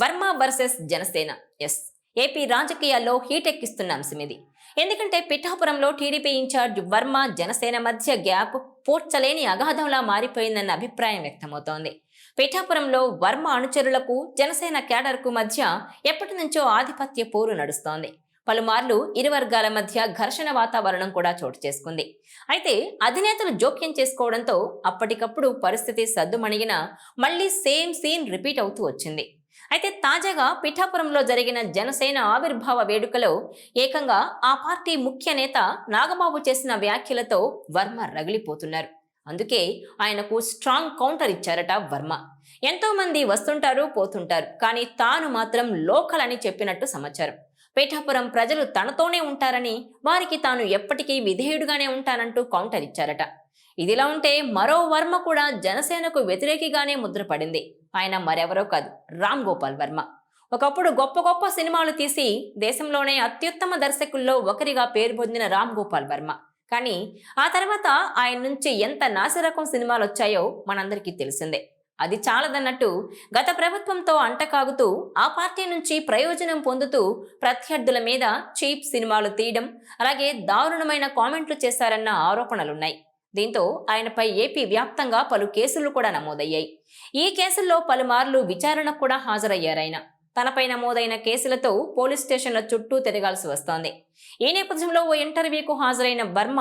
Varma versus Janasena. Yes, AP రాజకీయాల్లో heat ఎక్కిస్తున్న అంశం ఇది. ఎందుకంటే పిఠాపురంలో టీడీపీ ఇన్ఛార్జ్ వర్మ జనసేన మధ్య గ్యాప్ పూడ్చలేని అగాధంలా మారిపోయిందన్న అభిప్రాయం వ్యక్తమవుతోంది. పిఠాపురంలో వర్మ అనుచరులకు జనసేన క్యాడర్కు మధ్య ఎప్పటి నుంచో ఆధిపత్య పోరు నడుస్తోంది. పలుమార్లు ఇరు వర్గాల మధ్య ఘర్షణ వాతావరణం కూడా చోటు చేసుకుంది. అయితే అధినేతలు జోక్యం చేసుకోవడంతో అప్పటికప్పుడు పరిస్థితి సద్దుమణిగిన మళ్లీ సేమ్ సీన్ రిపీట్ అవుతూ వచ్చింది. అయితే తాజాగా పిఠాపురంలో జరిగిన జనసేన ఆవిర్భావ వేడుకలో ఏకంగా ఆ పార్టీ ముఖ్య నేత నాగబాబు చేసిన వ్యాఖ్యలతో వర్మ రగిలిపోతున్నారు. అందుకే ఆయనకు స్ట్రాంగ్ కౌంటర్ ఇచ్చారట వర్మ. ఎంతో మంది వస్తుంటారు పోతుంటారు, కానీ తాను మాత్రం లోకల్ అని చెప్పినట్టు సమాచారం. పిఠాపురం ప్రజలు తనతోనే ఉంటారని, వారికి తాను ఎప్పటికీ విధేయుడుగానే ఉంటానంటూ కౌంటర్ ఇచ్చారట. ఇదిలా ఉంటే మరో వర్మ కూడా జనసేనకు వ్యతిరేకిగానే ముద్రపడింది. ఆయన మరెవరో కాదు, రామ్ గోపాల్ వర్మ. ఒకప్పుడు గొప్ప గొప్ప సినిమాలు తీసి దేశంలోనే అత్యుత్తమ దర్శకుల్లో ఒకరిగా పేరు పొందిన రామ్ గోపాల్ వర్మ. కానీ ఆ తర్వాత ఆయన నుంచి ఎంత నాసిరకం సినిమాలు వచ్చాయో మనందరికీ తెలిసిందే. అది చాలదన్నట్టు గత ప్రభుత్వంతో అంటకాగుతూ ఆ పార్టీ నుంచి ప్రయోజనం పొందుతూ ప్రత్యర్థుల మీద చీప్ సినిమాలు తీయడం, అలాగే దారుణమైన కామెంట్లు చేశారన్న ఆరోపణలున్నాయి. దీంతో ఆయనపై ఏపీ వ్యాప్తంగా పలు కేసులు కూడా నమోదయ్యాయి. ఈ కేసుల్లో పలుమార్లు విచారణకు కూడా హాజరయ్యారాయన. తనపై నమోదైన కేసులతో పోలీస్ స్టేషన్ల చుట్టూ తిరగాల్సి వస్తోంది. ఈ నేపథ్యంలో ఓ ఇంటర్వ్యూకు హాజరైన వర్మ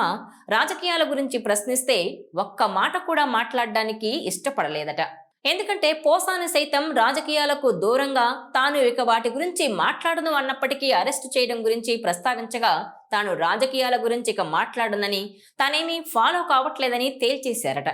రాజకీయాల గురించి ప్రశ్నిస్తే ఒక్క మాట కూడా మాట్లాడడానికి ఇష్టపడలేదట. ఎందుకంటే పోసాని సైతం రాజకీయాలకు దూరంగా తాను ఇక వాటి గురించి మాట్లాడను అన్నప్పటికీ అరెస్టు చేయడం గురించి ప్రస్తావించగా తాను రాజకీయాల గురించి ఇక మాట్లాడనని, తానేమీ ఫాలో కావట్లేదని తేల్చేశారట.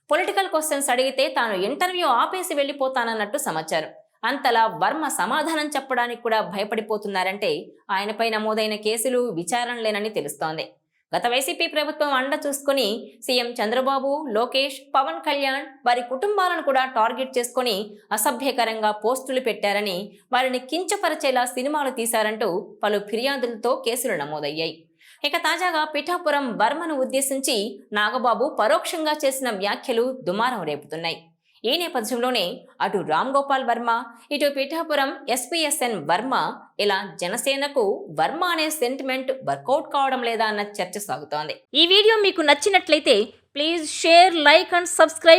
పొలిటికల్ క్వశ్చన్స్ అడిగితే తాను ఇంటర్వ్యూ ఆపేసి వెళ్లిపోతానన్నట్టు సమాచారం. అంతలా వర్మ సమాధానం చెప్పడానికి కూడా భయపడిపోతున్నారంటే ఆయనపై నమోదైన కేసులు విచారణలేనని తెలుస్తోంది. గత వైసీపీ ప్రభుత్వం అండ చూసుకుని సీఎం చంద్రబాబు, లోకేష్, పవన్ కళ్యాణ్ వారి కుటుంబాలను కూడా టార్గెట్ చేసుకుని అసభ్యకరంగా పోస్టులు పెట్టారని, వారిని కించపరిచేలా సినిమాలు తీశారంటూ పలు ఫిర్యాదులతో కేసులు నమోదయ్యాయి. ఇక తాజాగా పిఠాపురం వర్మను ఉద్దేశించి నాగబాబు పరోక్షంగా చేసిన వ్యాఖ్యలు దుమారం రేపుతున్నాయి. ఈ నేపథ్యంలోనే అటు రామ్ గోపాల్ వర్మ, ఇటు పిఠాపురం ఎస్పీఎస్ఎన్ వర్మ ఇలా జనసేనకు వర్మ అనే సెంటిమెంట్ వర్కౌట్ కావడం లేదా అన్న చర్చ సాగుతోంది. ఈ వీడియో మీకు నచ్చినట్లయితే please share, like and subscribe.